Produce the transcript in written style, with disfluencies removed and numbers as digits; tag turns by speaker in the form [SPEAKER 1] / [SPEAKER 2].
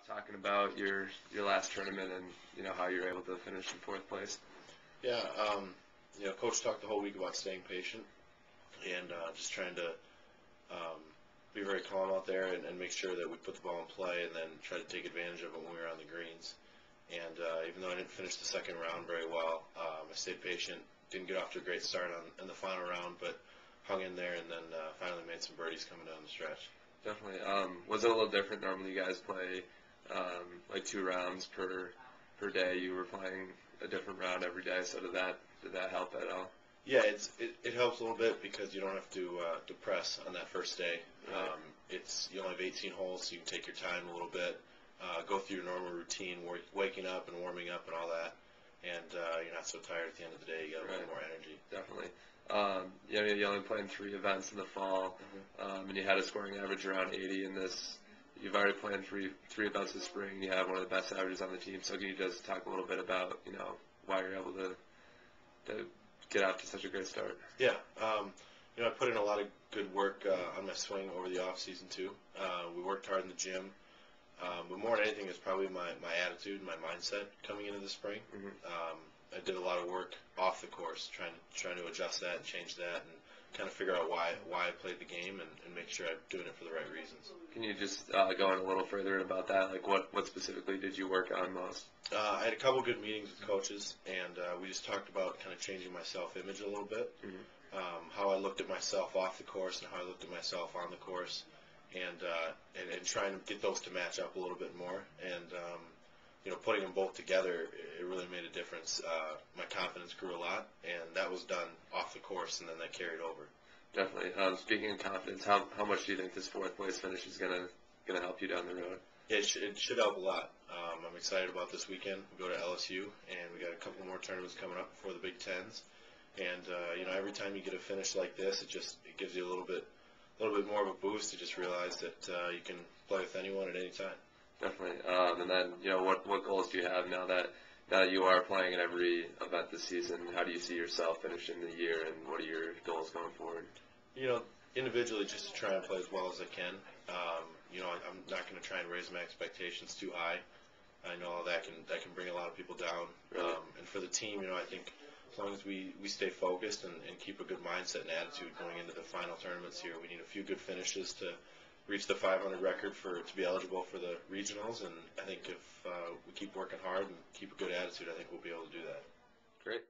[SPEAKER 1] talking about your last tournament and how you're able to finish in fourth place.
[SPEAKER 2] Yeah, Coach talked the whole week about staying patient and just trying to be very calm out there and make sure that we put the ball in play and then try to take advantage of it when we were on the greens. And even though I didn't finish the second round very well, I stayed patient. Didn't get off to a great start in the final round, but hung in there and then finally made some birdies coming down the stretch.
[SPEAKER 1] Definitely. Was it a little different? Normally you guys play like 2 rounds per day. You were playing a different round every day, so did that help at all?
[SPEAKER 2] Yeah, it helps a little bit because you don't have to press on that first day.
[SPEAKER 1] Right.
[SPEAKER 2] You only have 18 holes, so you can take your time a little bit, go through your normal routine, waking up and warming up and all that, and you're not so tired at the end of the day. You got a little more energy.
[SPEAKER 1] Definitely. You only played in 3 events in the fall, and you had a scoring average around 80 in this. You've already played 3 events this spring. You have one of the best averages on the team. So can you just talk a little bit about why you're able to get off to such a great start?
[SPEAKER 2] Yeah, I put in a lot of good work on my swing over the off season too. We worked hard in the gym, but more than anything, it's probably my attitude and my mindset coming into the spring. I did a lot of work off the course, trying to adjust that and change that, and kind of figure out why I played the game and make sure I'm doing it for the right reasons.
[SPEAKER 1] Can you just go in a little further about that? Like what specifically did you work on most?
[SPEAKER 2] I had a couple good meetings with coaches, and we just talked about kind of changing my self-image a little bit, how I looked at myself off the course and how I looked at myself on the course, and trying to get those to match up a little bit more. And putting them both together, it really made a difference. My confidence grew a lot, and that was done off the course, and then that carried over.
[SPEAKER 1] Definitely. Speaking of confidence, how much do you think this fourth place finish is gonna help you down the road?
[SPEAKER 2] It should help a lot. I'm excited about this weekend. We go to LSU, and we got a couple more tournaments coming up before the Big Tens. And every time you get a finish like this, it gives you a little bit more of a boost to just realize that you can play with anyone at any time.
[SPEAKER 1] Definitely. And then what goals do you have now that you are playing in every event this season? How do you see yourself finishing the year, and what are your goals going forward?
[SPEAKER 2] Individually, just to try and play as well as I can. I'm not going to try and raise my expectations too high. I know that can bring a lot of people down.
[SPEAKER 1] Really?
[SPEAKER 2] And for the team, I think as long as we stay focused and keep a good mindset and attitude going into the final tournaments here, we need a few good finishes to reach the 500 record to be eligible for the regionals. And I think if we keep working hard and keep a good attitude, I think we'll be able to do that.
[SPEAKER 1] Great.